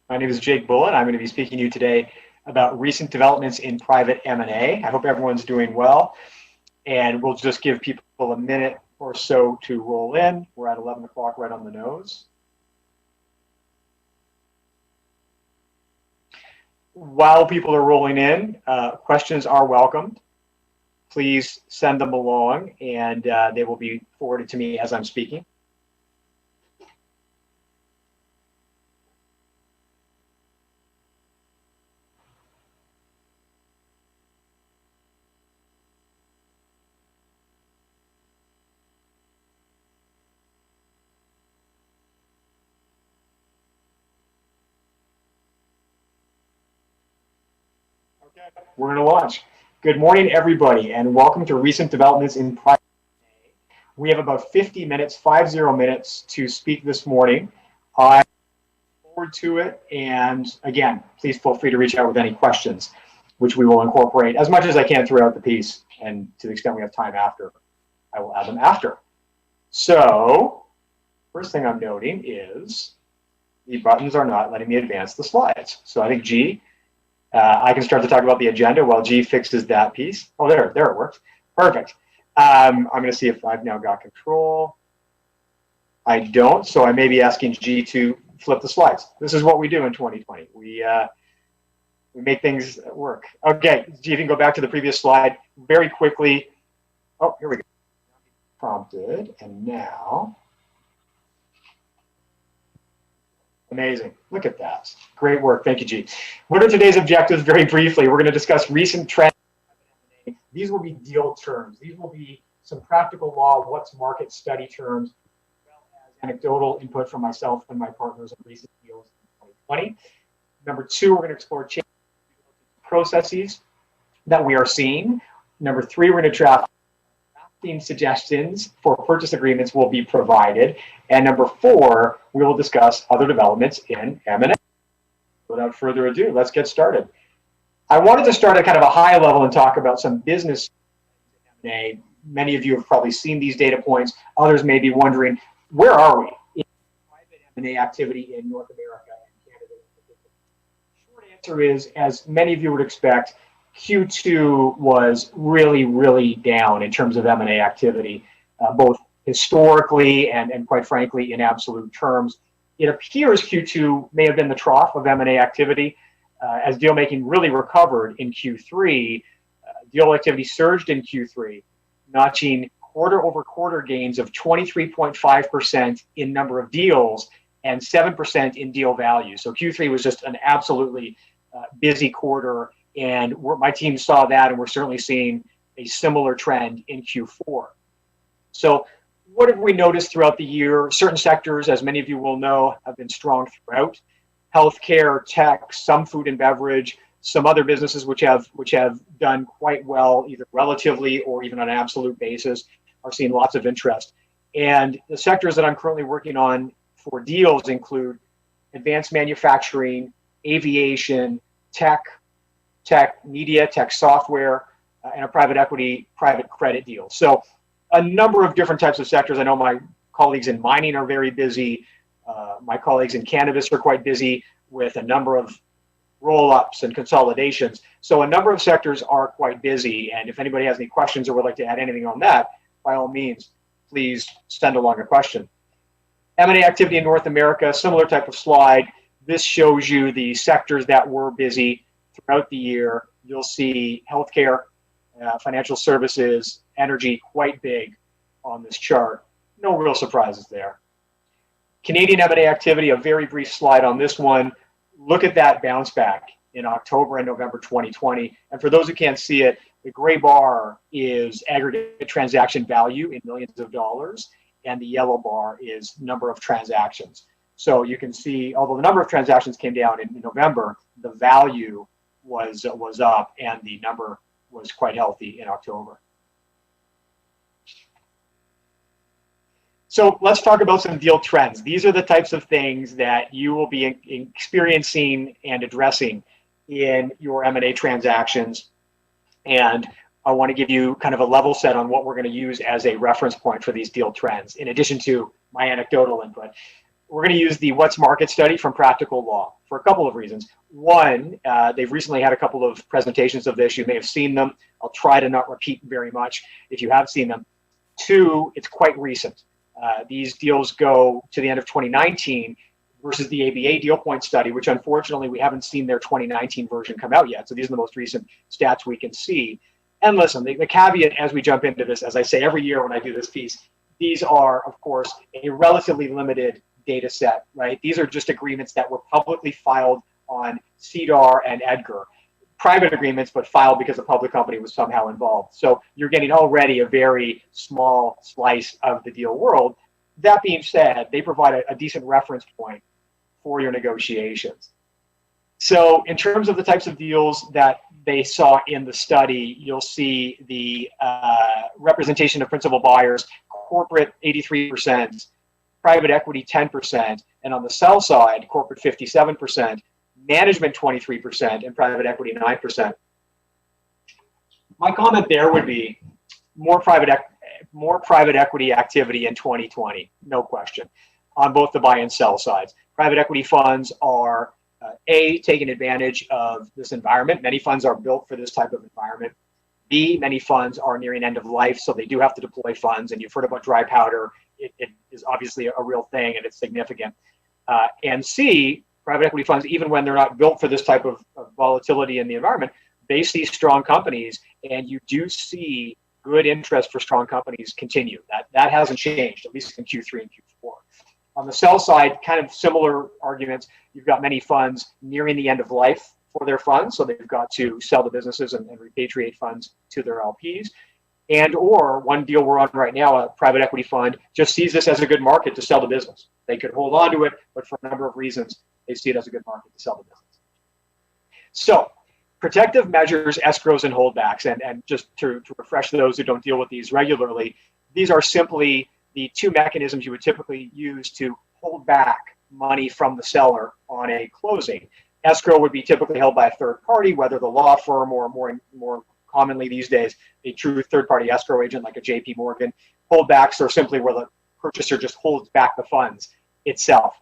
My name is Jake Bullen. I'm going to be speaking to you today about recent developments in private M&A. I hope everyone's doing well, and we'll just give people a minute or so to roll in. We're at 11 o'clock right on the nose. While people are rolling in, questions are welcomed. Please send them along, and they will be forwarded to me as I'm speaking. Okay, we're going to launch. Good morning, everybody, and welcome to recent developments in private. We have about 50 minutes, 50 minutes to speak this morning. I look forward to it, and again, please feel free to reach out with any questions, which we will incorporate as much as I can throughout the piece, and to the extent we have time after, I will add them after. So, first thing I'm noting is the buttons are not letting me advance the slides. So I think G, I can start to talk about the agenda while G fixes that piece. Oh, there it works. Perfect. I'm going to see if I've now got control. I don't, so I may be asking G to flip the slides. This is what we do in 2020. We make things work. Okay, G, if you can go back to the previous slide very quickly. Oh, here we go. Prompted, and now. Amazing. Look at that. Great work. Thank you, G. What are today's objectives? Very briefly, we're going to discuss recent trends. These will be deal terms. These will be some practical law, what's market study terms, as well as anecdotal input from myself and my partners on recent deals in 2020. Number two, we're going to explore change processes that we are seeing. Number three, we're going to draft suggestions for purchase agreements will be provided. And number four, we will discuss other developments in M&A. Without further ado, let's get started. I wanted to start at kind of a high level and talk about some business M&A. Many of you have probably seen these data points. Others may be wondering, where are we in private M&A activity in North America and Canada in particular? The short answer is, as many of you would expect, Q2 was really down in terms of M&A activity, both historically and quite frankly in absolute terms. It appears Q2 may have been the trough of M&A activity as deal making really recovered in Q3. Deal activity surged in Q3, notching quarter-over-quarter gains of 23.5% in number of deals and 7% in deal value. So Q3 was just an absolutely busy quarter. And my team saw that, and we're certainly seeing a similar trend in Q4. So what have we noticed throughout the year? Certain sectors, as many of you will know, have been strong throughout. Healthcare, tech, some food and beverage, some other businesses which have done quite well, either relatively or even on an absolute basis, are seeing lots of interest. And the sectors that I'm currently working on for deals include advanced manufacturing, aviation, tech, media, tech software, and a private equity, private credit deal. So a number of different types of sectors. I know my colleagues in mining are very busy. My colleagues in cannabis are quite busy with a number of roll-ups and consolidations. So a number of sectors are quite busy. And if anybody has any questions or would like to add anything on that, by all means, please send along a question. M&A activity in North America, similar type of slide. This shows you the sectors that were busy throughout the year. You'll see healthcare, financial services, energy quite big on this chart. No real surprises there. Canadian M&A activity, a very brief slide on this one. Look at that bounce back in October and November 2020. And for those who can't see it, the gray bar is aggregate transaction value in millions of dollars, and the yellow bar is number of transactions. So you can see, although the number of transactions came down in November, the value was up, and the number was quite healthy in October. So let's talk about some deal trends. These are the types of things that you will be experiencing and addressing in your M&A transactions. And I want to give you kind of a level set on what we're going to use as a reference point for these deal trends, in addition to my anecdotal input. we're going to use the What's Market study from Practical Law for a couple of reasons. One, they've recently had a couple of presentations of this. You may have seen them. I'll try to not repeat very much if you have seen them. Two, it's quite recent. These deals go to the end of 2019 versus the ABA deal point study, which unfortunately we haven't seen their 2019 version come out yet. So these are the most recent stats we can see. And listen, the caveat as we jump into this, as I say every year when I do this piece, these are, of course, a relatively limited data set, right? These are just agreements that were publicly filed on CDAR and EDGAR. Private agreements, but filed because a public company was somehow involved. So you're getting already a very small slice of the deal world. That being said, they provide a decent reference point for your negotiations. So in terms of the types of deals that they saw in the study, you'll see the representation of principal buyers, corporate 83%, private equity 10%, and on the sell side, corporate 57%, management 23%, and private equity 9%. My comment there would be more private equity activity in 2020, no question, on both the buy and sell sides. Private equity funds are taking advantage of this environment. Many funds are built for this type of environment. B, many funds are nearing end of life, so they do have to deploy funds. And you've heard about dry powder. It is obviously a real thing, and it's significant. And C, private equity funds, even when they're not built for this type of volatility in the environment, they see strong companies, and you do see good interest for strong companies continue. That hasn't changed, at least in Q3 and Q4. On the sell side, kind of similar arguments. You've got many funds nearing the end of life for their funds, so they've got to sell the businesses and repatriate funds to their LPs. And or one deal we're on right now, a private equity fund just sees this as a good market to sell the business. They could hold on to it, but for a number of reasons, they see it as a good market to sell the business. So protective measures, escrows, and holdbacks, and just to refresh those who don't deal with these regularly, these are simply the two mechanisms you would typically use to hold back money from the seller on a closing. Escrow would be typically held by a third party, whether the law firm or more commonly these days, a true third-party escrow agent like a JP Morgan. Holdbacks are simply where the purchaser just holds back the funds itself.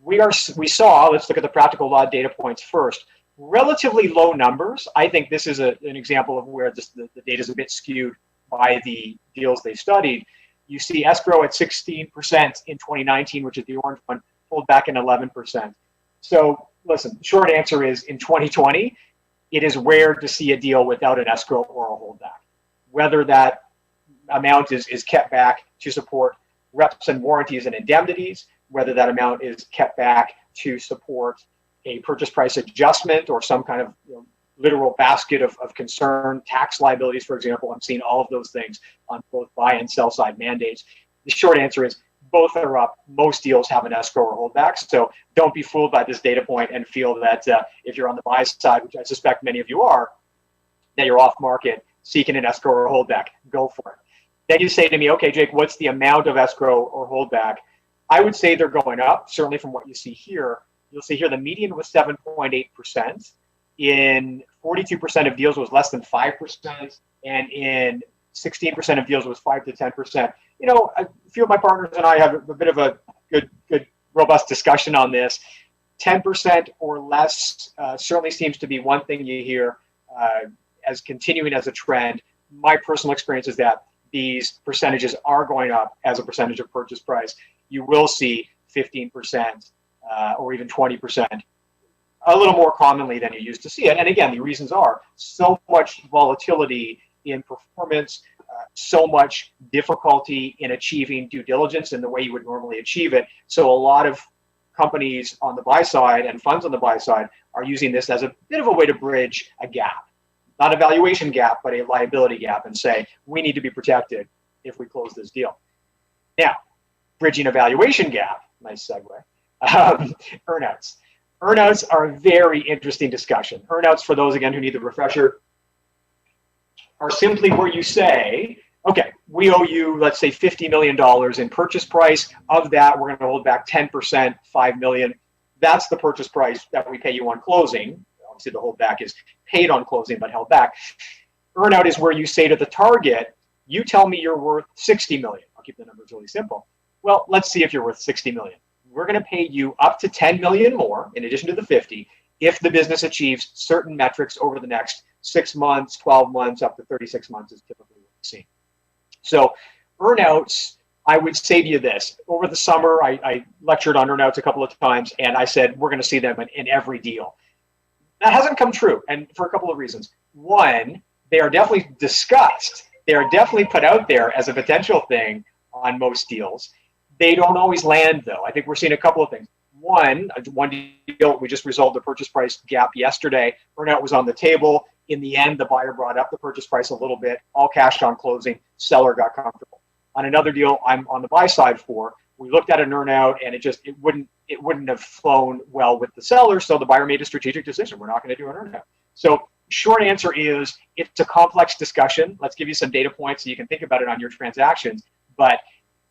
We saw, let's look at the practical law data points first, relatively low numbers. I think this is an example of where the data is a bit skewed by the deals they studied. You see escrow at 16% in 2019, which is the orange one, pulled back in 11%. So listen, the short answer is in 2020, it is rare to see a deal without an escrow or a holdback. Whether that amount is kept back to support reps and warranties and indemnities, whether that amount is kept back to support a purchase price adjustment or some kind of literal basket of concern, tax liabilities, for example. I'm seeing all of those things on both buy and sell side mandates. The short answer is both are up. Most deals have an escrow or holdback. So don't be fooled by this data point and feel that if you're on the buy side, which I suspect many of you are, that you're off market seeking an escrow or holdback. Go for it. Then you say to me, okay, Jake, what's the amount of escrow or holdback? I would say they're going up, certainly from what you see here. You'll see here the median was 7.8%. In 42% of deals was less than 5%, and in 16% of deals was 5 to 10%. A few of my partners and I have a bit of a good robust discussion on this. 10% or less certainly seems to be one thing you hear as continuing as a trend. My personal experience is that these percentages are going up as a percentage of purchase price. You will see 15% or even 20%. A little more commonly than you used to see it. And again, the reasons are so much volatility in performance, so much difficulty in achieving due diligence in the way you would normally achieve it. So a lot of companies on the buy side and funds on the buy side are using this as a bit of a way to bridge a gap. Not a valuation gap, but a liability gap, and say, we need to be protected if we close this deal. Now, bridging a valuation gap, nice segue, earnouts. Earnouts are a very interesting discussion. Earnouts, for those, again, who need the refresher, are simply where you say, okay, we owe you, let's say, $50 million in purchase price. Of that, we're going to hold back 10%, $5 million. That's the purchase price that we pay you on closing. Obviously, the holdback is paid on closing, but held back. Earnout is where you say to the target, you tell me you're worth $60 million. I'll keep the numbers really simple. Well, let's see if you're worth $60 million. we're going to pay you up to 10 million more in addition to the 50 if the business achieves certain metrics over the next 6 months, 12 months, up to 36 months is typically what we see. So earnouts, I would say to you this. Over the summer, I lectured on earnouts a couple of times, and I said we're going to see them in every deal. That hasn't come true, and for a couple of reasons. One, they are definitely discussed. They are definitely put out there as a potential thing on most deals. They don't always land, though. I think we're seeing a couple of things. One deal, we just resolved the purchase price gap yesterday. Earnout was on the table. In the end, the buyer brought up the purchase price a little bit, all cashed on closing. Seller got comfortable. On another deal I'm on the buy side for, we looked at an earnout and it wouldn't have flown well with the seller, so the buyer made a strategic decision. We're not going to do an earnout. So short answer is it's a complex discussion. Let's give you some data points so you can think about it on your transactions. But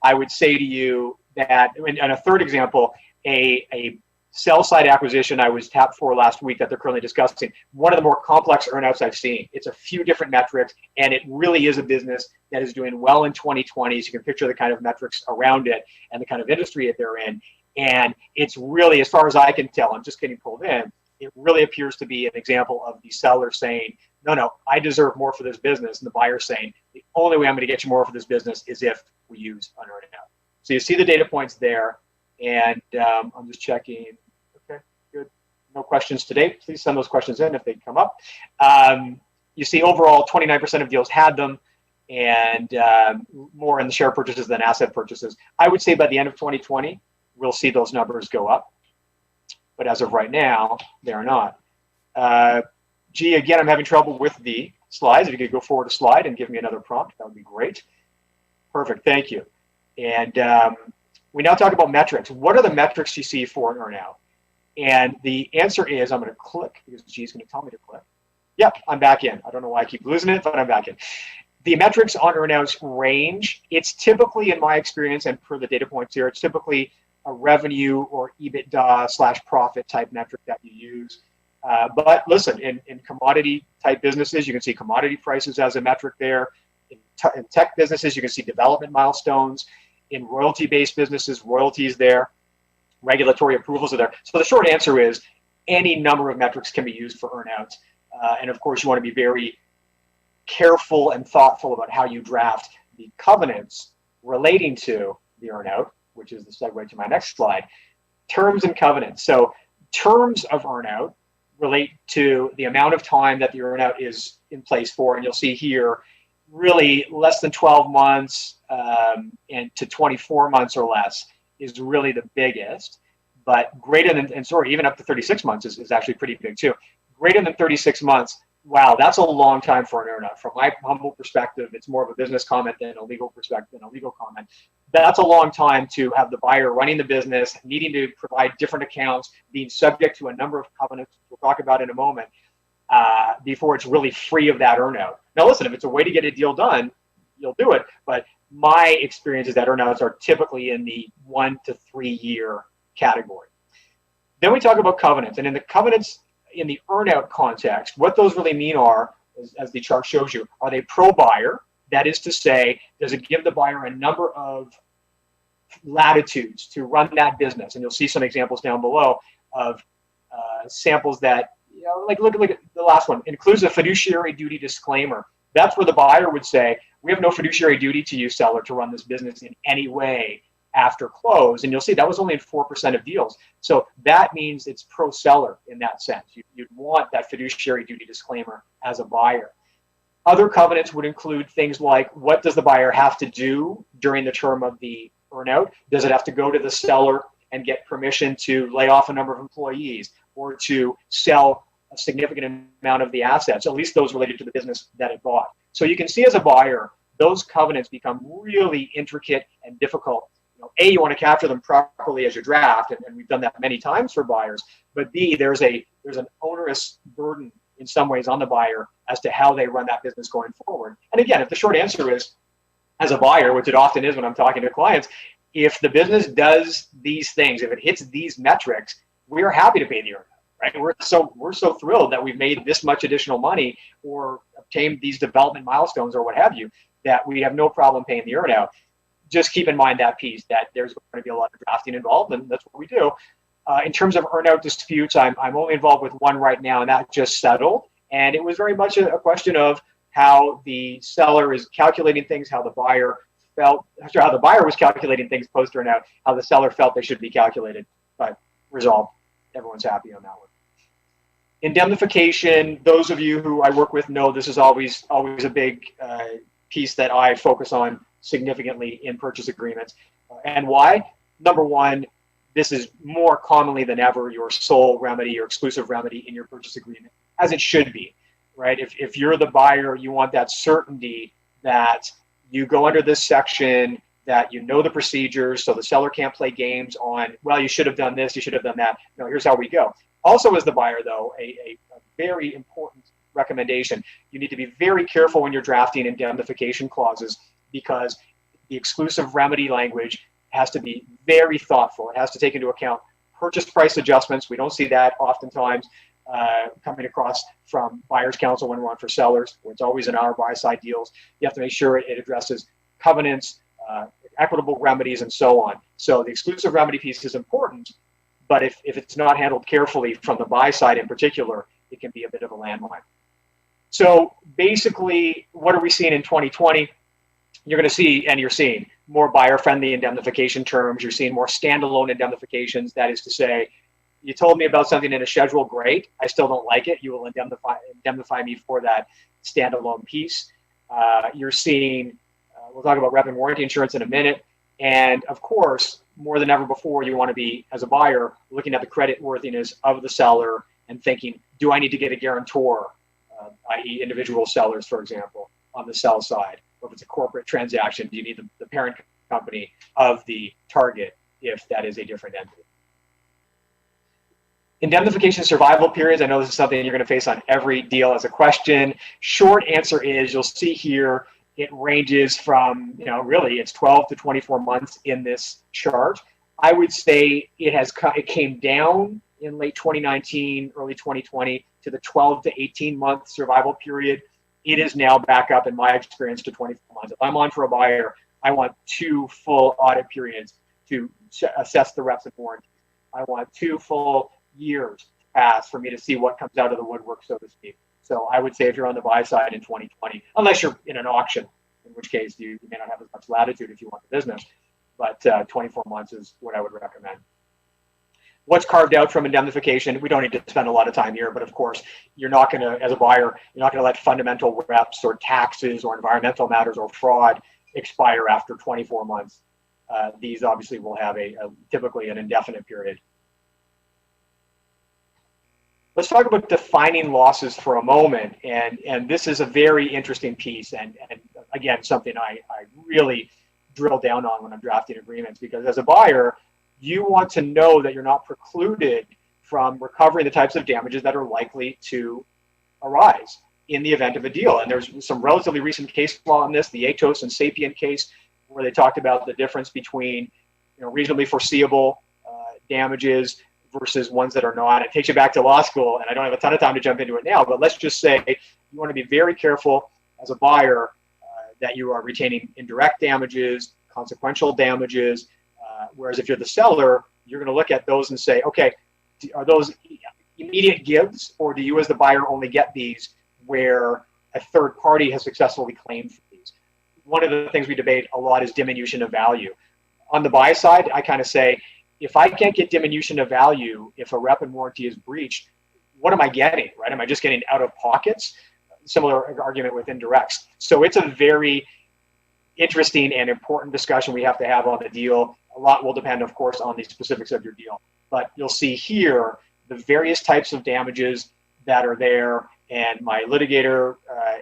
I would say to you that, and a third example, a sell-side acquisition I was tapped for last week that they're currently discussing, one of the more complex earnouts I've seen. It's a few different metrics, and it really is a business that is doing well in 2020. So you can picture the kind of metrics around it and the kind of industry that they're in. And it's really, as far as I can tell, I'm just getting pulled in, it really appears to be an example of the seller saying, no, I deserve more for this business. And the buyer saying, the only way I'm going to get you more for this business is if we use an earnout. So you see the data points there. And I'm just checking. Okay, good. No questions today. Please send those questions in if they come up. You see overall 29% of deals had them, and more in the share purchases than asset purchases. I would say by the end of 2020, we'll see those numbers go up. But as of right now, they are not. Gee, again, I'm having trouble with the slides. If you could go forward a slide and give me another prompt, that would be great. Perfect, thank you. And we now talk about metrics. What are the metrics you see for an earnout? And the answer is, I'm going to click because G's going to tell me to click. Yep, I'm back in. I don't know why I keep losing it, but I'm back in. The metrics on earnouts range. It's typically, in my experience, and per the data points here, it's typically a revenue or EBITDA / profit type metric that you use. But listen, in commodity type businesses, you can see commodity prices as a metric there. In tech businesses, you can see development milestones. In royalty-based businesses, royalties there, regulatory approvals are there. So the short answer is any number of metrics can be used for earnouts. And of course, you want to be very careful and thoughtful about how you draft the covenants relating to the earnout, which is the segue to my next slide. Terms and covenants. So terms of earnout relate to the amount of time that the earnout is in place for. And you'll see here, really less than 12 months and to 24 months or less is really the biggest, but greater than, and sorry, even up to 36 months is actually pretty big too. Greater than 36 months, wow, that's a long time for an earnout. From my humble perspective, it's more of a business comment than a legal perspective, than a legal comment. That's a long time to have the buyer running the business, needing to provide different accounts, being subject to a number of covenants we'll talk about in a moment, before it's really free of that earnout. Now listen, if it's a way to get a deal done, you'll do it, but my experience is that earnouts are typically in the 1 to 3 year category. Then we talk about covenants, and in the covenants, in the earnout context, what those really mean are, as the chart shows you, are they pro-buyer? That is to say, does it give the buyer a number of latitudes to run that business? And you'll see some examples down below of samples that, you know, like look at the last one, includes a fiduciary duty disclaimer. That's where the buyer would say, we have no fiduciary duty to you, seller, to run this business in any way after close. And you'll see that was only in 4% of deals. So that means it's pro-seller in that sense. You'd want that fiduciary duty disclaimer as a buyer. Other covenants would include things like, what does the buyer have to do during the term of the earnout? Does it have to go to the seller and get permission to lay off a number of employees or to sell a significant amount of the assets, at least those related to the business that it bought? So you can see as a buyer, those covenants become really intricate and difficult. You know, A, you want to capture them properly as you draft, and we've done that many times for buyers. But B, there's an onerous burden in some ways on the buyer as to how they run that business going forward. And again, if the short answer is, as a buyer, which it often is when I'm talking to clients, if the business does these things, if it hits these metrics, we are happy to pay the earnout. Right? We're so thrilled that we've made this much additional money or obtained these development milestones or what have you, that we have no problem paying the earnout. just keep in mind that piece, that there's going to be a lot of drafting involved, and that's what we do. In terms of earnout disputes, I'm only involved with one right now, and that just settled. And it was very much a question of how the seller is calculating things, how the buyer felt, how the buyer was calculating things post earnout, how the seller felt they should be calculated, but resolved. Everyone's happy on that one. Indemnification, those of you who I work with know this is always a big piece that I focus on significantly in purchase agreements. And why? Number one, this is more commonly than ever your sole remedy, your exclusive remedy in your purchase agreement, as it should be, right? If you're the buyer, you want that certainty that you go under this section, that you know the procedures, so the seller can't play games on, well, you should have done this, you should have done that. No, here's how we go. Also, as the buyer, though, a very important recommendation, you need to be very careful when you're drafting indemnification clauses, because the exclusive remedy language has to be very thoughtful. It has to take into account purchase price adjustments. We don't see that oftentimes coming across from buyer's counsel when we're on for sellers. It's always in our buy-side deals. You have to make sure it addresses covenants, equitable remedies, and so on. So the exclusive remedy piece is important, but if it's not handled carefully from the buy side in particular, it can be a bit of a landmine. So basically, what are we seeing in 2020? You're going to see, and you're seeing, more buyer-friendly indemnification terms. You're seeing more standalone indemnifications. That is to say, you told me about something in a schedule, great. I still don't like it. You will indemnify me for that standalone piece. You're seeing, we'll talk about rep and warranty insurance in a minute. And of course, more than ever before, you want to be, as a buyer, looking at the credit worthiness of the seller and thinking, do I need to get a guarantor, i.e. individual sellers, for example, on the sell side? Or if it's a corporate transaction, do you need the parent company of the target if that is a different entity? Indemnification survival periods. I know this is something you're going to face on every deal as a question. Short answer is, you'll see here, it ranges from, really it's 12 to 24 months in this chart. I would say it came down in late 2019, early 2020 to the 12 to 18 month survival period. It is now back up, in my experience, to 24 months. If I'm on for a buyer, I want 2 full audit periods to assess the reps and warranties. I want 2 full years pass for me to see what comes out of the woodwork, so to speak. So I would say if you're on the buy side in 2020, unless you're in an auction, in which case you may not have as much latitude if you want the business, but 24 months is what I would recommend. What's carved out from indemnification? We don't need to spend a lot of time here, but of course, you're not going to, as a buyer, you're not going to let fundamental reps or taxes or environmental matters or fraud expire after 24 months. These obviously will have typically an indefinite period. Let's talk about defining losses for a moment, and this is a very interesting piece, and again, something I really drill down on when I'm drafting agreements, because as a buyer, you want to know that you're not precluded from recovering the types of damages that are likely to arise in the event of a deal. And there's some relatively recent case law on this, the Atos and Sapient case, where they talked about the difference between reasonably foreseeable damages versus ones that are not. It takes you back to law school, and I don't have a ton of time to jump into it now, but let's just say you want to be very careful as a buyer that you are retaining indirect damages, consequential damages, whereas if you're the seller, you're going to look at those and say, okay, are those immediate gives, or do you as the buyer only get these where a third party has successfully claimed for these? One of the things we debate a lot is diminution of value. On the buy side, I kind of say, if I can't get diminution of value, if a rep and warranty is breached, what am I getting, right? Am I just getting out of pockets? Similar argument with indirects. So it's a very interesting and important discussion we have to have on the deal. A lot will depend, of course, on the specifics of your deal. But you'll see here the various types of damages that are there. And my litigator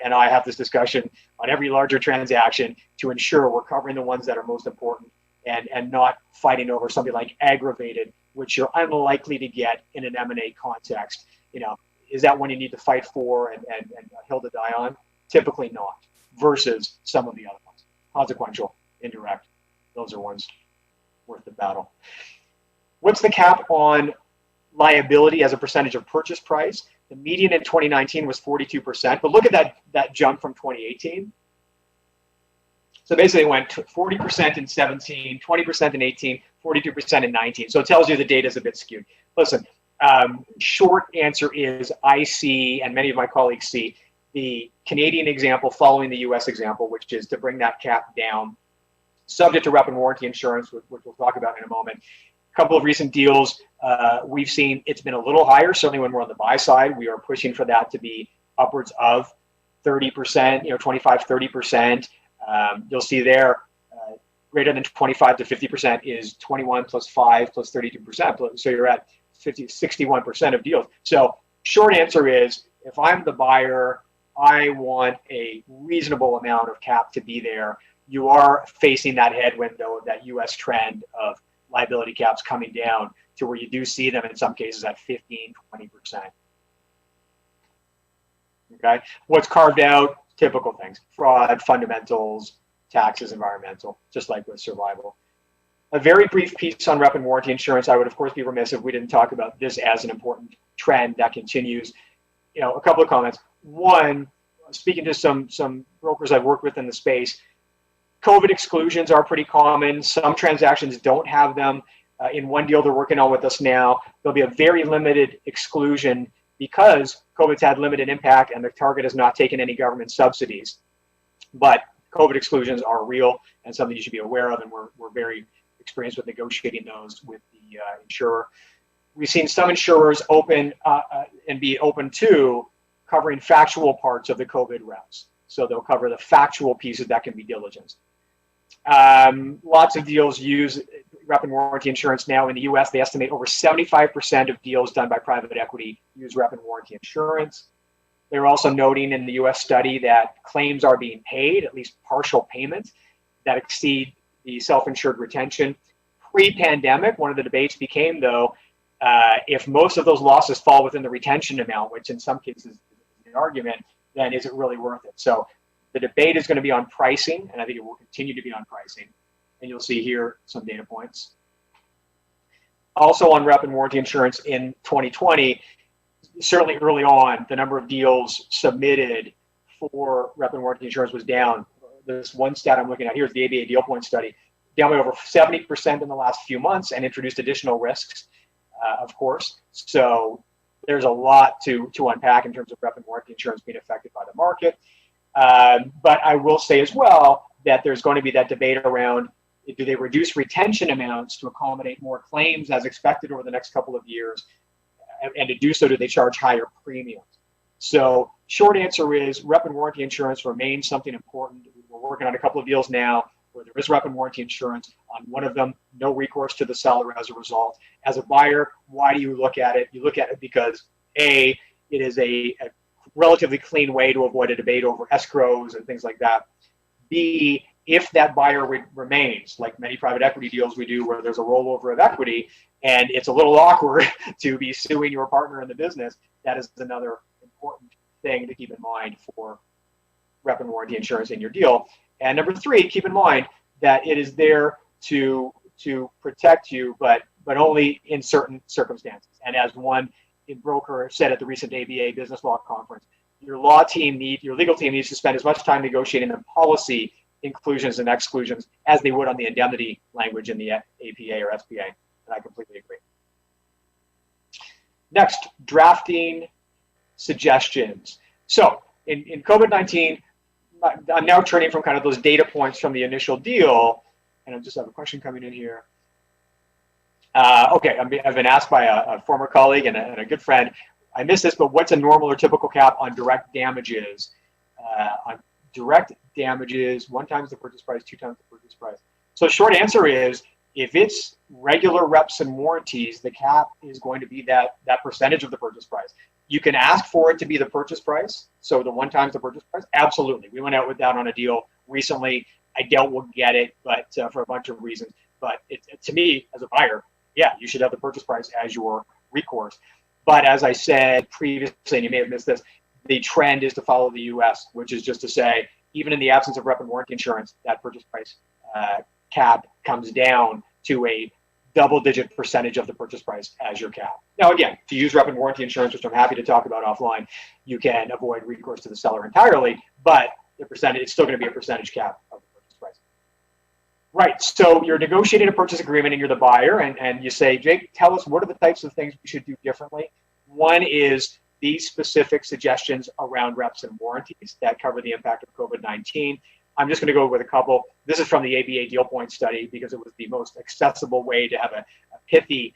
and I have this discussion on every larger transaction to ensure we're covering the ones that are most important and not fighting over something like aggravated, which you're unlikely to get in an M&A context. Is that one you need to fight for and a hill to die on? Typically not, versus some of the other ones. Consequential, indirect, those are ones worth the battle. What's the cap on liability as a percentage of purchase price? The median in 2019 was 42%, but look at that jump from 2018. So basically it went 40% in 17, 20% in 18, 42% in 19. So it tells you the data is a bit skewed. Listen, short answer is I see, and many of my colleagues see, the Canadian example following the US example, which is to bring that cap down, subject to rep and warranty insurance, which we'll talk about in a moment. A couple of recent deals we've seen, it's been a little higher. Certainly when we're on the buy side, we are pushing for that to be upwards of 30%, 25, 30%. You'll see there, greater than 25 to 50% is 21 plus 5 plus 32%. So you're at 61% of deals. So short answer is, if I'm the buyer, I want a reasonable amount of cap to be there. You are facing that headwind, though, of that US trend of liability caps coming down to where you do see them in some cases at 15, 20%. Okay, what's carved out? Typical things: fraud, fundamentals, taxes, environmental, just like with survival. A very brief piece on rep and warranty insurance. I would, of course, be remiss if we didn't talk about this as an important trend that continues. A couple of comments. One, speaking to some brokers I've worked with in the space, COVID exclusions are pretty common. Some transactions don't have them. In one deal they're working on with us now, there'll be a very limited exclusion because COVID's had limited impact and the target has not taken any government subsidies. But COVID exclusions are real and something you should be aware of, and we're very experienced with negotiating those with the insurer. We've seen some insurers open and be open to covering factual parts of the COVID reps. So they'll cover the factual pieces that can be diligenced. Lots of deals use rep and warranty insurance now in the US. They estimate over 75% of deals done by private equity use rep and warranty insurance. They're also noting in the US study that claims are being paid, at least partial payments, that exceed the self-insured retention. Pre-pandemic, one of the debates became, though, if most of those losses fall within the retention amount, which in some cases is the argument, then is it really worth it? So the debate is going to be on pricing, and I think it will continue to be on pricing. And you'll see here some data points. Also on rep and warranty insurance in 2020, certainly early on, the number of deals submitted for rep and warranty insurance was down. This one stat I'm looking at here is the ABA Deal Point study, down by over 70% in the last few months, and introduced additional risks, of course. So there's a lot to unpack in terms of rep and warranty insurance being affected by the market. But I will say as well that there's going to be that debate around, do they reduce retention amounts to accommodate more claims as expected over the next couple of years? And to do so, do they charge higher premiums? So short answer is rep and warranty insurance remains something important. We're working on a couple of deals now where there is rep and warranty insurance. On one of them, no recourse to the seller as a result. As a buyer, why do you look at it? You look at it because A, it is a relatively clean way to avoid a debate over escrows and things like that. B, if that buyer remains, like many private equity deals we do where there's a rollover of equity and it's a little awkward to be suing your partner in the business, that is another important thing to keep in mind for rep and warranty insurance in your deal. And number three, keep in mind that it is there to protect you, but only in certain circumstances. And as one broker said at the recent ABA Business Law Conference, your legal team needs to spend as much time negotiating the policy inclusions and exclusions as they would on the indemnity language in the APA or SPA. And I completely agree. Next, drafting suggestions. So in COVID-19, I'm now turning from kind of those data points from the initial deal, and I just have a question coming in here. Okay, I've been asked by a former colleague and a good friend, I missed this, but what's a normal or typical cap on direct damages? On direct damages, 1 times the purchase price, 2 times the purchase price. So short answer is, if it's regular reps and warranties, the cap is going to be that percentage of the purchase price. You can ask for it to be the purchase price, so the 1 times the purchase price. Absolutely, we went out with that on a deal recently. I doubt we'll get it, but for a bunch of reasons. But to me, as a buyer, yeah, you should have the purchase price as your recourse. But as I said previously, and you may have missed this, the trend is to follow the US, which is just to say, even in the absence of rep and warranty insurance, that purchase price cap comes down to a double-digit percentage of the purchase price as your cap. Now, again, to use rep and warranty insurance, which I'm happy to talk about offline, you can avoid recourse to the seller entirely, but the percentage, it's still going to be a percentage cap of the purchase price. Right. So you're negotiating a purchase agreement and you're the buyer, and you say, Jake, tell us what are the types of things we should do differently. One is these specific suggestions around reps and warranties that cover the impact of COVID-19. I'm just going to go with a couple. This is from the ABA Deal Point study because it was the most accessible way to have a pithy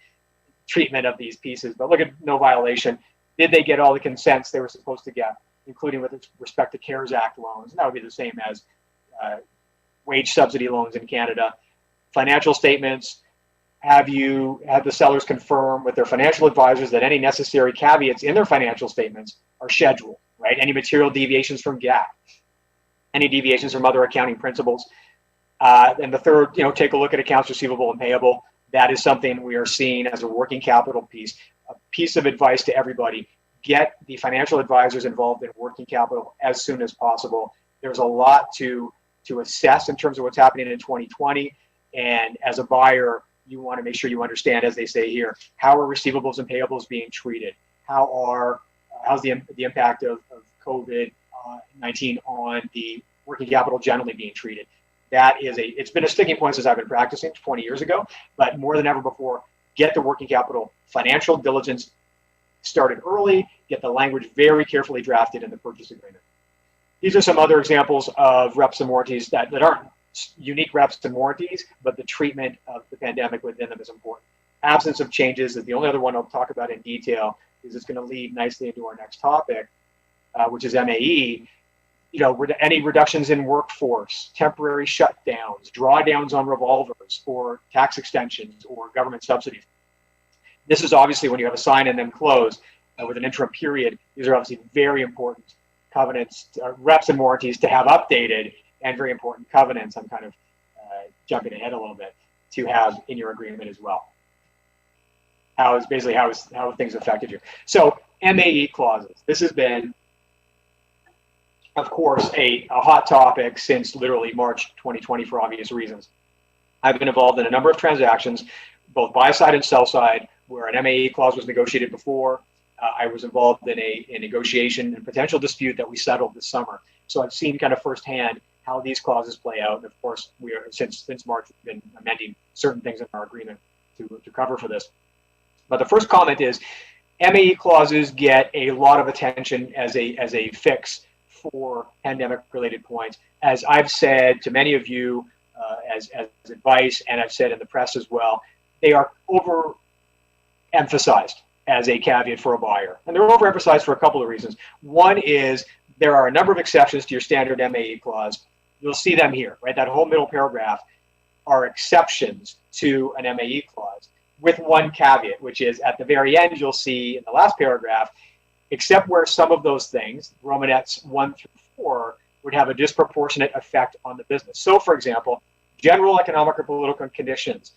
treatment of these pieces. But look at no violation. Did they get all the consents they were supposed to get, including with respect to CARES Act loans? And that would be the same as wage subsidy loans in Canada. Financial statements, have the sellers confirm with their financial advisors that any necessary caveats in their financial statements are scheduled, right? Any material deviations from GAAP, any deviations from other accounting principles. And the third, take a look at accounts receivable and payable. That is something we are seeing as a working capital piece. A piece of advice to everybody: get the financial advisors involved in working capital as soon as possible. There's a lot to assess in terms of what's happening in 2020. And as a buyer, you want to make sure you understand, as they say here, how are receivables and payables being treated? How's the impact of COVID-19 on the working capital generally being treated? It's been a sticking point since I've been practicing 20 years ago, but more than ever before, get the working capital financial diligence started early, get the language very carefully drafted in the purchase agreement. These are some other examples of reps and warranties that aren't unique reps and warranties, but the treatment of the pandemic within them is important. Absence of changes is the only other one I'll talk about in detail, because it's going to lead nicely into our next topic, which is MAE. Any reductions in workforce, temporary shutdowns, drawdowns on revolvers, or tax extensions or government subsidies. This is obviously when you have a sign and then close with an interim period. These are obviously very important covenants, reps and warranties to have updated, and very important covenants. I'm kind of jumping ahead a little bit to have in your agreement as well. How things affected you. So MAE clauses. This has been, of course, a hot topic since literally March 2020 for obvious reasons. I've been involved in a number of transactions, both buy side and sell side, where an MAE clause was negotiated before. I was involved in a negotiation and potential dispute that we settled this summer. So I've seen kind of firsthand how these clauses play out. And of course, we are since March we've been amending certain things in our agreement to cover for this. But the first comment is MAE clauses get a lot of attention as a fix for pandemic-related points. As I've said to many of you as advice, and I've said in the press as well, they are overemphasized as a caveat for a buyer. And they're overemphasized for a couple of reasons. One is there are a number of exceptions to your standard MAE clause. You'll see them here, right? That whole middle paragraph are exceptions to an MAE clause, with one caveat, which is at the very end, you'll see in the last paragraph, except where some of those things, Romanettes 1 through 4, would have a disproportionate effect on the business. So, for example, general economic or political conditions,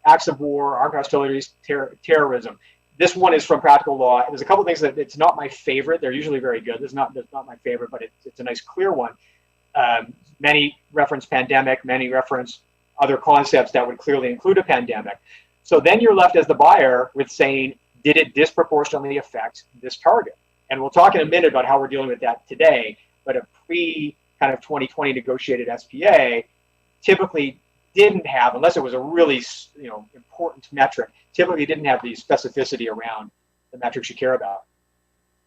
acts of war, armed hostilities, terrorism. This one is from Practical Law. There's a couple of things that it's not my favorite. They're usually very good. That's not my favorite, but it's a nice clear one. Many reference pandemic, many reference other concepts that would clearly include a pandemic. So then you're left as the buyer with saying, did it disproportionately affect this target? And we'll talk in a minute about how we're dealing with that today, but a kind of 2020 negotiated SPA typically didn't have, unless it was a really important metric, typically didn't have the specificity around the metrics you care about.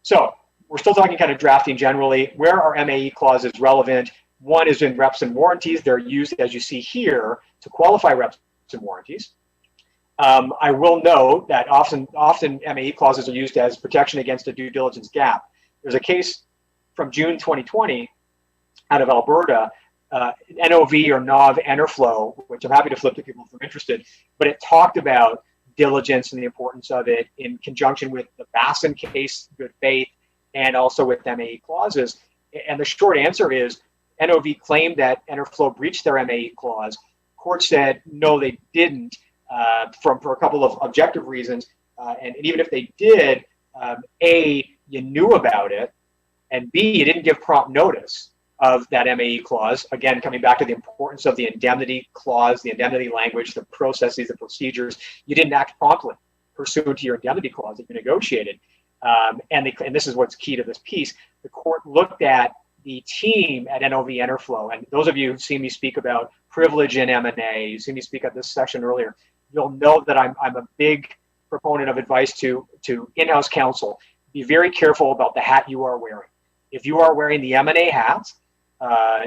So we're still talking kind of drafting generally. Where are MAE clauses relevant? One is in reps and warranties. They're used, as you see here, to qualify reps and warranties. I will note that often MAE clauses are used as protection against a due diligence gap. There's a case from June 2020 out of Alberta, NOV or NOV Enerflow, which I'm happy to flip to people if they're interested, but it talked about diligence and the importance of it in conjunction with the Bassin case, good faith, and also with MAE clauses. And the short answer is NOV claimed that Enerflow breached their MAE clause. Court said, no, they didn't, for a couple of objective reasons. And even if they did, A, you knew about it, and B, you didn't give prompt notice of that MAE clause. Again, coming back to the importance of the indemnity clause, the indemnity language, the processes, the procedures. You didn't act promptly pursuant to your indemnity clause that you negotiated. And this is what's key to this piece. The court looked at the team at NOV Enerflow, and those of you who've seen me speak about privilege in M&A, you've seen me speak at this section earlier, you'll know that I'm a big proponent of advice to in-house counsel. Be very careful about the hat you are wearing. If you are wearing the M&A hat,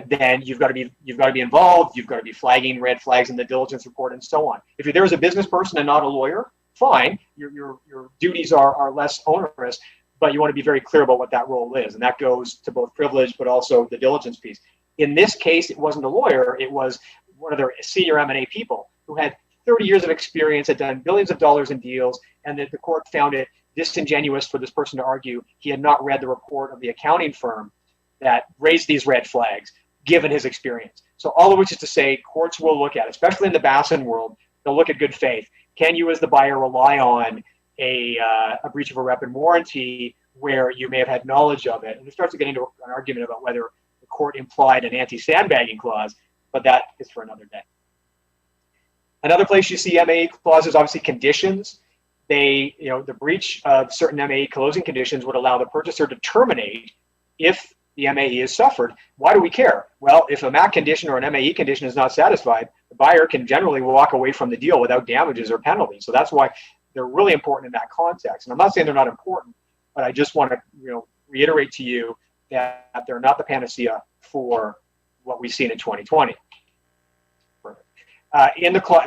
then you've got to be involved. You've got to be flagging red flags in the diligence report and so on. If you're there as a business person and not a lawyer, fine. Your duties are less onerous, but you want to be very clear about what that role is, and that goes to both privilege but also the diligence piece. In this case, it wasn't a lawyer; it was one of their senior M&A people who had 30 years of experience, had done billions of dollars in deals, and that the court found it disingenuous for this person to argue he had not read the report of the accounting firm that raised these red flags, given his experience. So all of which is to say, courts will look at, especially in the BaSN world, they'll look at good faith. Can you, as the buyer, rely on a breach of a rep and warranty where you may have had knowledge of it? And it starts to get into an argument about whether the court implied an anti-sandbagging clause, but that is for another day. Another place you see MAE clauses, obviously conditions. The breach of certain MAE closing conditions would allow the purchaser to terminate if the MAE is suffered. Why do we care? Well, if a MAC condition or an MAE condition is not satisfied, the buyer can generally walk away from the deal without damages or penalties. So that's why they're really important in that context. And I'm not saying they're not important, but I just want to reiterate to you that they're not the panacea for what we've seen in 2020.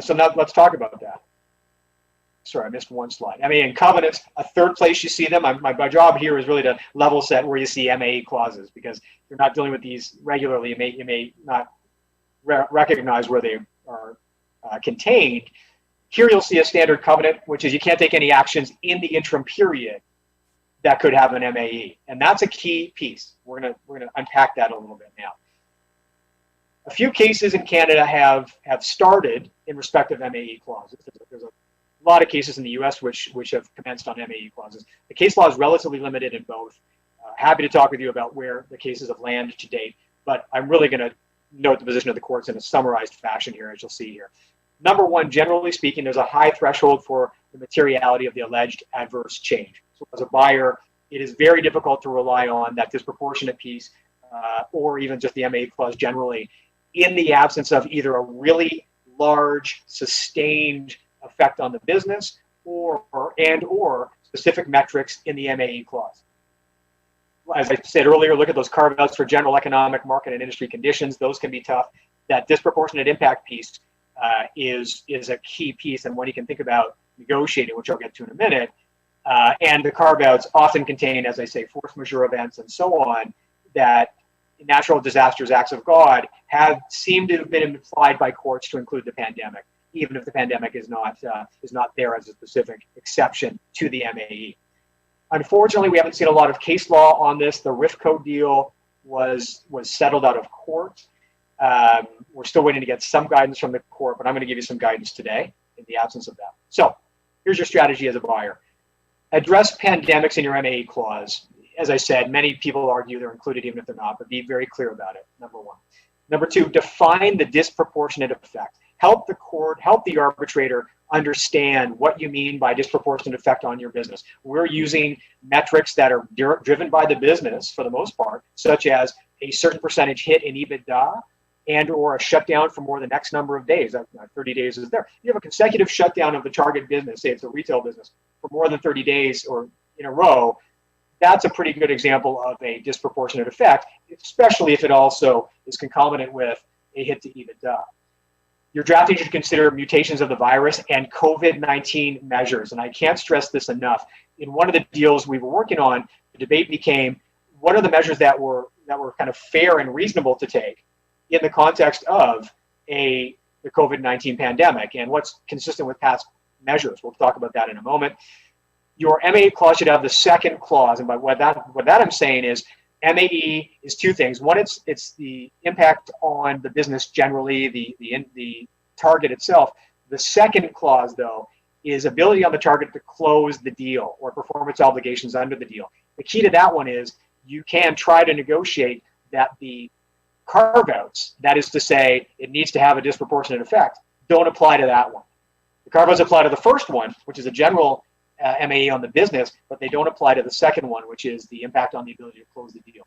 So now let's talk about that. Sorry, I missed one slide. MAE and covenants, a third place you see them. My job here is really to level set where you see MAE clauses, because you're not dealing with these regularly. You may not recognize where they are contained. Here you'll see a standard covenant, which is you can't take any actions in the interim period that could have an MAE, and that's a key piece. We're gonna unpack that a little bit now. A few cases in Canada have started in respect of MAE clauses. There's a lot of cases in the US which have commenced on MAE clauses. The case law is relatively limited in both. Happy to talk with you about where the cases have landed to date, but I'm really going to note the position of the courts in a summarized fashion here, as you'll see here. Number one, generally speaking, there's a high threshold for the materiality of the alleged adverse change. So as a buyer, it is very difficult to rely on that disproportionate piece or even just the MAE clause generally in the absence of either a really large, sustained effect on the business or specific metrics in the MAE clause. As I said earlier, look at those carve-outs for general economic, market, and industry conditions. Those can be tough. That disproportionate impact piece is a key piece and one you can think about negotiating, which I'll get to in a minute. And the carve-outs often contain, as I say, force majeure events and so on that natural disasters, acts of God, have seemed to have been implied by courts to include the pandemic, even if the pandemic is not there as a specific exception to the MAE. Unfortunately, we haven't seen a lot of case law on this. The RIFCO deal was settled out of court. We're still waiting to get some guidance from the court, but I'm going to give you some guidance today in the absence of that. So here's your strategy as a buyer. Address pandemics in your MAE clause. As I said, many people argue they're included even if they're not, but be very clear about it, number one. Number two, define the disproportionate effect. Help the arbitrator understand what you mean by disproportionate effect on your business. We're using metrics that are driven by the business for the most part, such as a certain percentage hit in EBITDA and or a shutdown for more than X number of days. 30 days is there. You have a consecutive shutdown of the target business, say it's a retail business, for more than 30 days or in a row. That's a pretty good example of a disproportionate effect, especially if it also is concomitant with a hit to EBITDA. Your drafting should consider mutations of the virus and COVID-19 measures. And I can't stress this enough. In one of the deals we were working on, the debate became, what are the measures that were kind of fair and reasonable to take in the context of the COVID-19 pandemic, and what's consistent with past measures? We'll talk about that in a moment. Your MAE clause should have the second clause, and by what that I'm saying is MAE is two things. One, it's the impact on the business generally, the target itself. The second clause, though, is ability on the target to close the deal or perform its obligations under the deal. The key to that one is you can try to negotiate that the carve-outs, that is to say, it needs to have a disproportionate effect, don't apply to that one. The carve-outs apply to the first one, which is a general MAE on the business, but they don't apply to the second one, which is the impact on the ability to close the deal.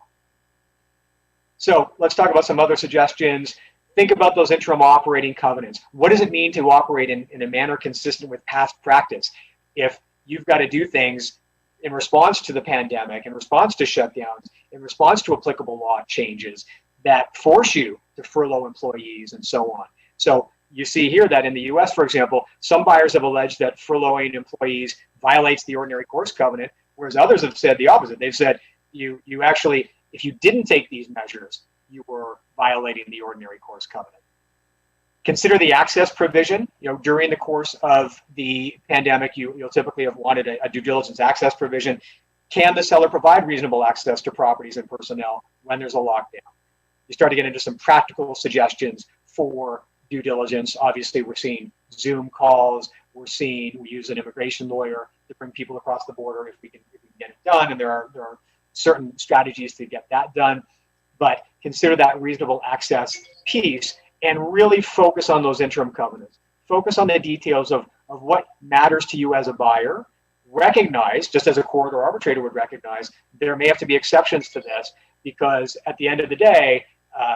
So let's talk about some other suggestions. Think about those interim operating covenants. What does it mean to operate in a manner consistent with past practice? If you've got to do things in response to the pandemic, in response to shutdowns, in response to applicable law changes that force you to furlough employees and so on. So you see here that in the US, for example, some buyers have alleged that furloughing employees violates the ordinary course covenant, whereas others have said the opposite. They've said you actually, if you didn't take these measures, you were violating the ordinary course covenant. Consider the access provision. During the course of the pandemic, you'll typically have wanted a due diligence access provision. Can the seller provide reasonable access to properties and personnel when there's a lockdown? You start to get into some practical suggestions for due diligence. Obviously, we're seeing Zoom calls. We use an immigration lawyer to bring people across the border if we can get it done, and there are certain strategies to get that done. But consider that reasonable access piece and really focus on those interim covenants. Focus on the details of what matters to you as a buyer. Recognize, just as a court or arbitrator would recognize, there may have to be exceptions to this, because at the end of the day,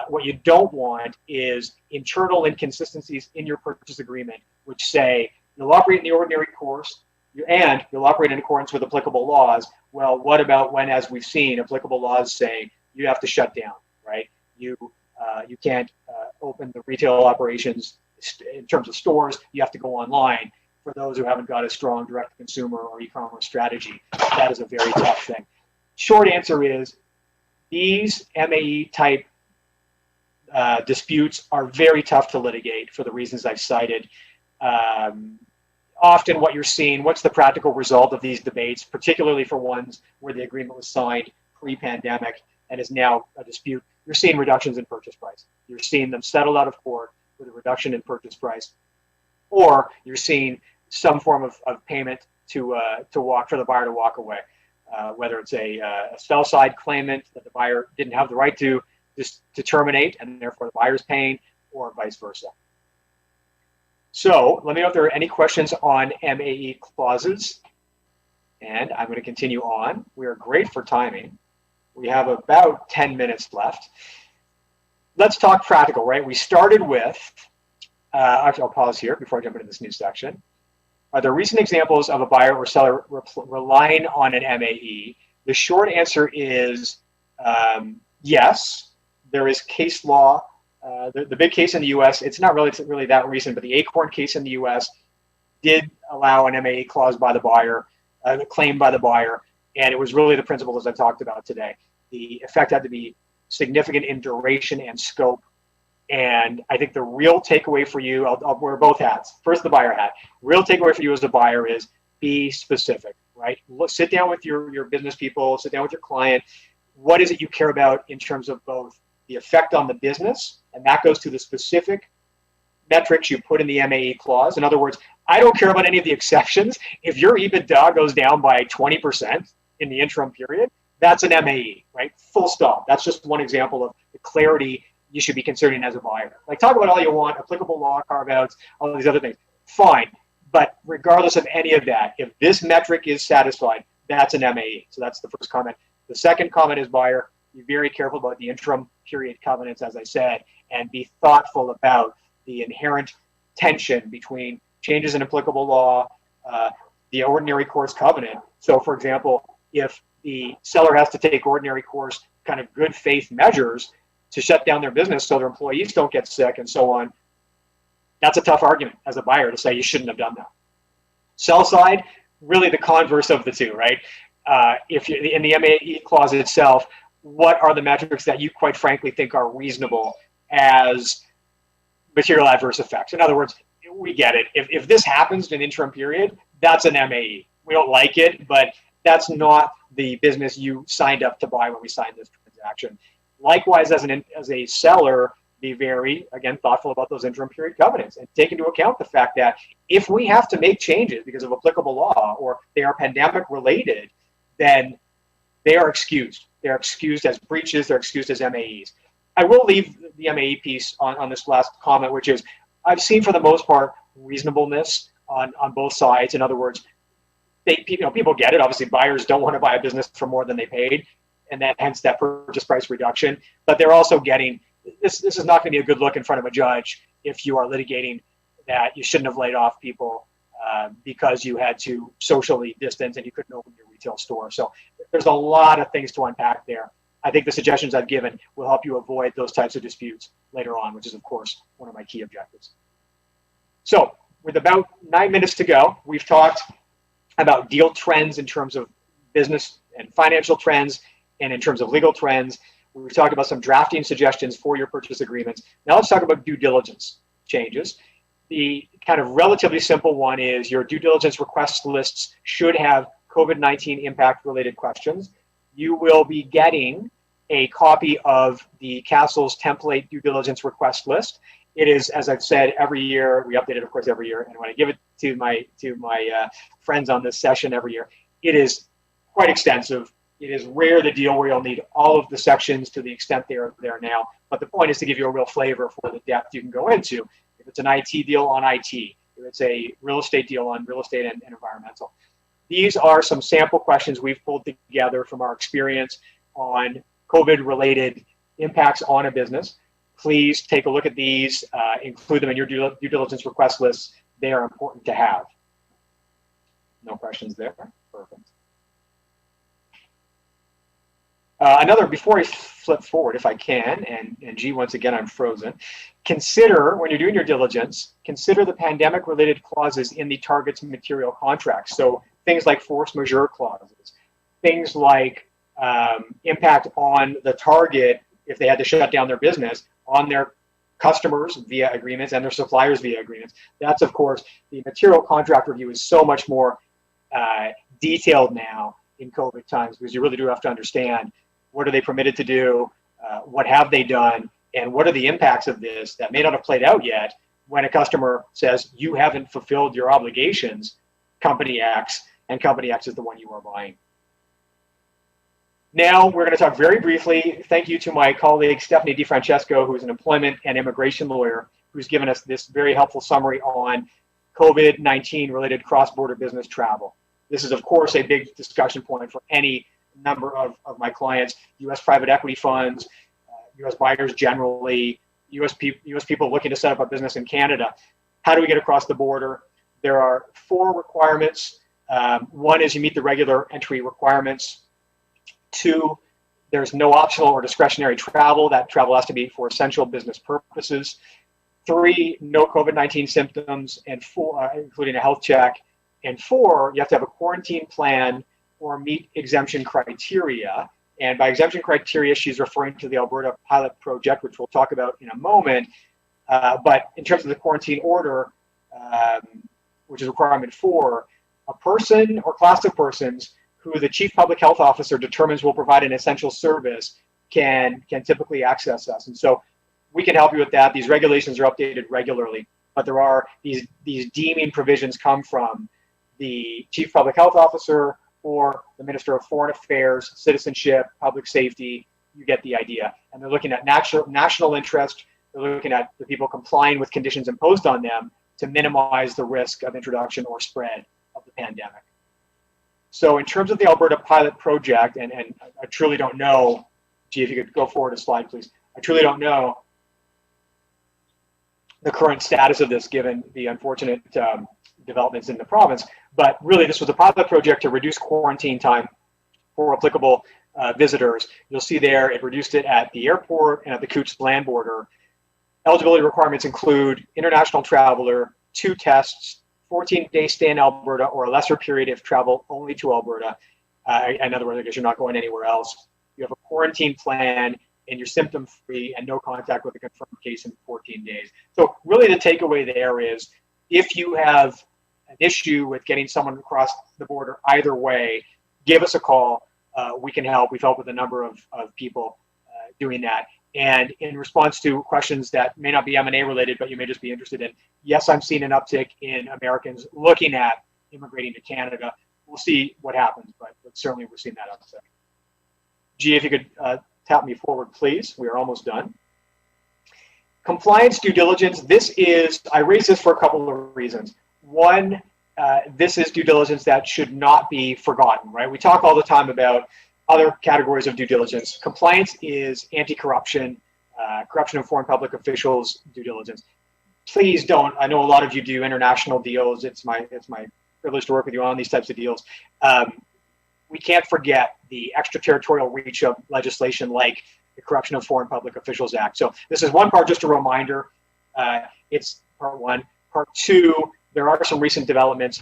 what you don't want is internal inconsistencies in your purchase agreement, which say you'll operate in the ordinary course and you'll operate in accordance with applicable laws. Well, what about when, as we've seen, applicable laws say you have to shut down, right? You can't open the retail operations in terms of stores. You have to go online. For those who haven't got a strong direct-to-consumer or e-commerce strategy, that is a very tough thing. Short answer is these MAE type disputes are very tough to litigate for the reasons I've cited. Often what you're seeing, what's the practical result of these debates, particularly for ones where the agreement was signed pre-pandemic and is now a dispute? You're seeing reductions in purchase price. You're seeing them settled out of court with a reduction in purchase price, or you're seeing some form of payment for the buyer to walk away, whether it's a sell side claimant that the buyer didn't have the right to terminate and therefore the buyer's paying, or vice versa. So let me know if there are any questions on MAE clauses, and I'm going to continue on. We are great for timing. We have about 10 minutes left. Let's talk practical, right? We started with, actually I'll pause here before I jump into this new section. Are there recent examples of a buyer or seller relying on an MAE? The short answer is yes. There is case law. The big case in the US, it's not really that recent, but the Acorn case in the US did allow an MAE clause by the buyer, claim by the buyer, and it was really the principle as I talked about today. The effect had to be significant in duration and scope. And I think the real takeaway for you, I'll wear both hats. First, the buyer hat. Real takeaway for you as a buyer is be specific, right? Sit down with your business people, sit down with your client. What is it you care about in terms of both the effect on the business, and that goes to the specific metrics you put in the MAE clause. In other words, I don't care about any of the exceptions. If your EBITDA goes down by 20% in the interim period, that's an MAE, right? Full stop. That's just one example of the clarity you should be considering as a buyer. Like, talk about all you want, applicable law, carve-outs, all these other things. Fine. But regardless of any of that, if this metric is satisfied, that's an MAE. So that's the first comment. The second comment is buyer, be very careful about the interim period covenants, as I said, and be thoughtful about the inherent tension between changes in applicable law, the ordinary course covenant. So, for example, if the seller has to take ordinary course kind of good faith measures to shut down their business so their employees don't get sick and so on, that's a tough argument as a buyer to say you shouldn't have done that. Sell side, really the converse of the two, right? If you're in the MAE clause itself, what are the metrics that you quite frankly think are reasonable as material adverse effects? In other words, we get it. If this happens in an interim period, that's an MAE. We don't like it, but that's not the business you signed up to buy when we signed this transaction. Likewise, as a seller, be very, again, thoughtful about those interim period covenants and take into account the fact that if we have to make changes because of applicable law or they are pandemic related, then they are excused. They're excused as breaches, they're excused as MAEs. I will leave the MAE piece on this last comment, which is I've seen for the most part reasonableness on both sides. In other words, people get it. Obviously, buyers don't want to buy a business for more than they paid. and then hence that purchase price reduction. But they're also getting, this is not going to be a good look in front of a judge if you are litigating that you shouldn't have laid off people because you had to socially distance and you couldn't open your retail store. So there's a lot of things to unpack there. I think the suggestions I've given will help you avoid those types of disputes later on, which is, of course, one of my key objectives. So with about 9 minutes to go, we've talked about deal trends in terms of business and financial trends and in terms of legal trends. We've talked about some drafting suggestions for your purchase agreements. Now let's talk about due diligence changes. The kind of relatively simple one is your due diligence request lists should have COVID-19 impact related questions. You will be getting a copy of the Cassels template due diligence request list. It is, as I've said, every year, we update it, of course, every year. And when I give it to my friends on this session every year, it is quite extensive. It is rare the deal where you'll need all of the sections to the extent they are there now. But the point is to give you a real flavor for the depth you can go into. If it's an IT deal on IT, if it's a real estate deal on real estate and environmental. These are some sample questions we've pulled together from our experience on COVID-related impacts on a business. Please take a look at these, include them in your due diligence request lists. They are important to have. No questions there. Perfect. Another, before I flip forward, if I can, and G, once again, I'm frozen. Consider, when you're doing your diligence, consider the pandemic-related clauses in the target's material contracts. So things like force majeure clauses, things like impact on the target if they had to shut down their business, on their customers via agreements and their suppliers via agreements. That's, of course, the material contract review is so much more detailed now in COVID times, because you really do have to understand what are they permitted to do, what have they done, and what are the impacts of this that may not have played out yet when a customer says you haven't fulfilled your obligations, company X, and company X is the one you are buying. Now we're going to talk very briefly. Thank you to my colleague Stephanie DiFrancesco, who's an employment and immigration lawyer, who's given us this very helpful summary on COVID-19 related cross-border business travel. This is, of course, a big discussion point for any number of my clients, U.S. private equity funds, U.S. buyers generally, U.S. people looking to set up a business in Canada. How do we get across the border? There are 4 requirements. One is you meet the regular entry requirements. 2, there's no optional or discretionary travel. That travel has to be for essential business purposes. 3, no COVID-19 symptoms, and 4, including a health check. And 4, you have to have a quarantine plan or meet exemption criteria. And by exemption criteria, she's referring to the Alberta pilot project, which we'll talk about in a moment. But in terms of the quarantine order, which is requirement 4, a person or class of persons who the chief public health officer determines will provide an essential service can typically access us. And so we can help you with that. These regulations are updated regularly, but there are these deeming provisions come from the chief public health officer or the Minister of Foreign Affairs, Citizenship, Public Safety. You get the idea. And they're looking at national interest. They're looking at the people complying with conditions imposed on them to minimize the risk of introduction or spread of the pandemic. So in terms of the Alberta pilot project, and I truly don't know, G, if you could go forward a slide, please. I truly don't know the current status of this given the unfortunate developments in the province. But really, this was a pilot project to reduce quarantine time for applicable visitors. You'll see there, it reduced it at the airport and at the Coutts land border. Eligibility requirements include international traveler, 2 tests, 14-day stay in Alberta, or a lesser period if travel only to Alberta. In other words, I guess you're not going anywhere else. You have a quarantine plan, and you're symptom-free and no contact with a confirmed case in 14 days. So really the takeaway there is if you have an issue with getting someone across the border either way, give us a call. We can help. We've helped with a number of people doing that. And in response to questions that may not be M&A related, but you may just be interested in, yes, I'm seeing an uptick in Americans looking at immigrating to Canada. We'll see what happens, but certainly we're seeing that uptick. G, if you could tap me forward, please. We are almost done. Compliance due diligence. This is, I raise this for a couple of reasons. One, this is due diligence that should not be forgotten, right? We talk all the time about other categories of due diligence. Compliance is anti-corruption, corruption of foreign public officials due diligence. Please don't. I know a lot of you do international deals. It's my privilege to work with you on these types of deals. We can't forget the extraterritorial reach of legislation like the Corruption of Foreign Public Officials Act. So this is one part, just a reminder. It's part one. Part two, there are some recent developments.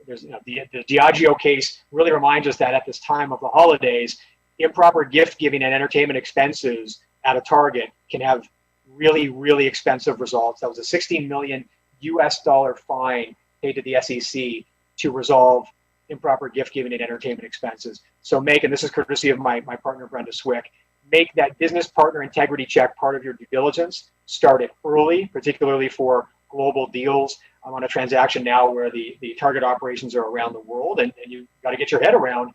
There's the Diageo case really reminds us that at this time of the holidays, improper gift giving and entertainment expenses at a Target can have really, really expensive results. That was a $16 million fine paid to the SEC to resolve improper gift giving and entertainment expenses. So and this is courtesy of my partner Brenda Swick, make that business partner integrity check part of your due diligence. Start it early, particularly for global deals. I'm on a transaction now where the target operations are around the world, and you've got to get your head around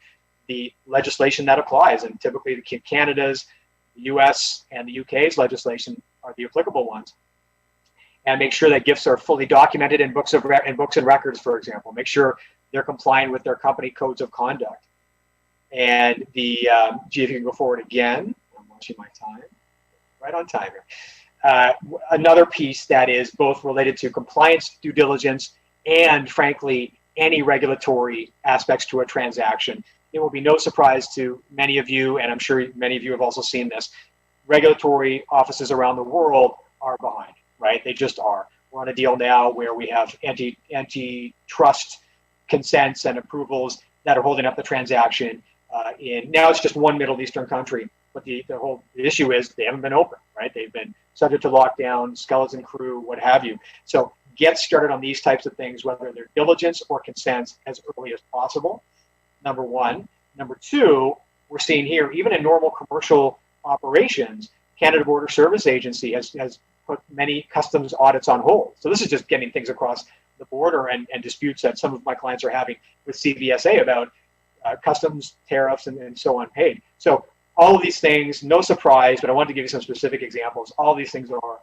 the legislation that applies. And typically Canada's, the US, and the UK's legislation are the applicable ones. And make sure that gifts are fully documented in books and records, for example. Make sure they're compliant with their company codes of conduct. And if you can go forward again, I'm watching my time, right on time here. Another piece that is both related to compliance due diligence and, frankly, any regulatory aspects to a transaction. It will be no surprise to many of you, and I'm sure many of you have also seen this, regulatory offices around the world are behind, right? They just are. We're on a deal now where we have antitrust consents and approvals that are holding up the transaction. Now it's just one Middle Eastern country, but the whole issue is they haven't been open, right? They've been subject to lockdown, skeleton crew, what have you. So get started on these types of things, whether they're diligence or consents, as early as possible, number one. Number two, we're seeing here, even in normal commercial operations, Canada Border Service Agency has put many customs audits on hold. So this is just getting things across the border and disputes that some of my clients are having with CBSA about customs, tariffs, and so on paid. So all of these things, no surprise, but I wanted to give you some specific examples. All of these things are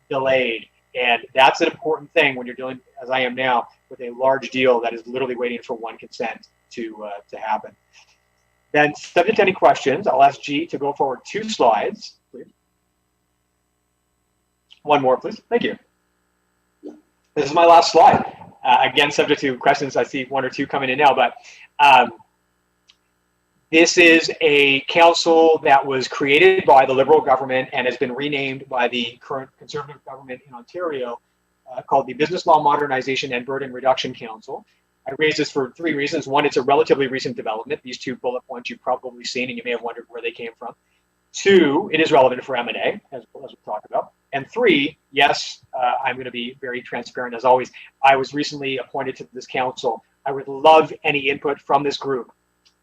delayed. And that's an important thing when you're dealing, as I am now, with a large deal that is literally waiting for one consent to happen. Then, subject to any questions, I'll ask G to go forward 2 slides, please. One more, please. Thank you. This is my last slide. Again, subject to questions. I see 1 or 2 coming in now, but this is a council that was created by the Liberal government and has been renamed by the current Conservative government in Ontario, called the Business Law Modernization and Burden Reduction Council. I raise this for 3 reasons. 1, it's a relatively recent development. These 2 bullet points you've probably seen, and you may have wondered where they came from. 2, it is relevant for M&A, as we talked about. And 3, yes, I'm going to be very transparent as always. I was recently appointed to this council. I would love any input from this group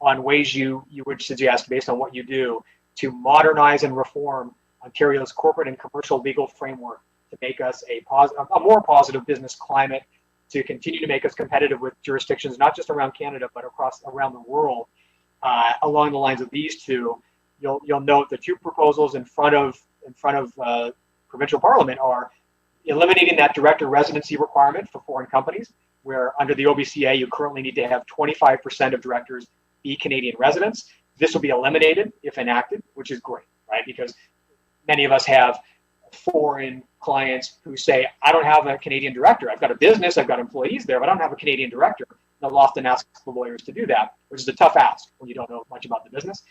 on ways you would suggest, based on what you do, to modernize and reform Ontario's corporate and commercial legal framework to make us a more positive business climate, to continue to make us competitive with jurisdictions, not just around Canada, but around the world. Along the lines of these 2, you'll note the 2 proposals in front of provincial parliament are eliminating that director residency requirement for foreign companies, where under the OBCA you currently need to have 25% of directors be Canadian residents. This will be eliminated if enacted, which is great, right? Because many of us have foreign clients who say, I don't have a Canadian director. I've got a business, I've got employees there, but I don't have a Canadian director. They'll often ask the lawyers to do that, which is a tough ask when you don't know much about the business.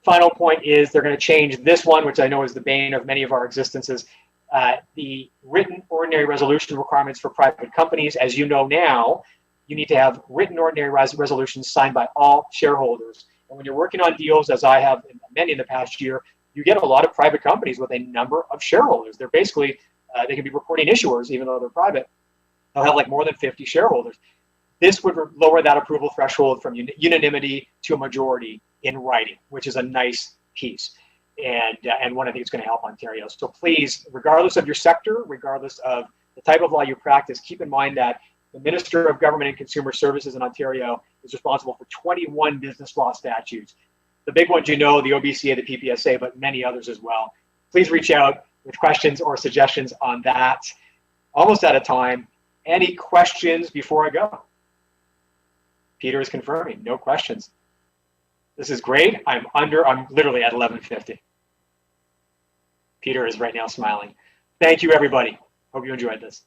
Final point is they're going to change this one, which I know is the bane of many of our existences. The written ordinary resolution requirements for private companies. As you know now, you need to have written ordinary resolutions signed by all shareholders. And when you're working on deals, as I have many in the past year, you get a lot of private companies with a number of shareholders. They're basically, they can be reporting issuers, even though they're private. They'll have like more than 50 shareholders. This would lower that approval threshold from unanimity to a majority in writing, which is a nice piece. And one I think is going to help Ontario. So please, regardless of your sector, regardless of the type of law you practice, keep in mind that the Minister of Government and Consumer Services in Ontario is responsible for 21 business law statutes. The big ones, you know, the OBCA, the PPSA, but many others as well. Please reach out with questions or suggestions on that. Almost out of time. Any questions before I go? Peter is confirming, no questions. This is great. I'm literally at 11:50. Peter is right now smiling. Thank you, everybody. Hope you enjoyed this.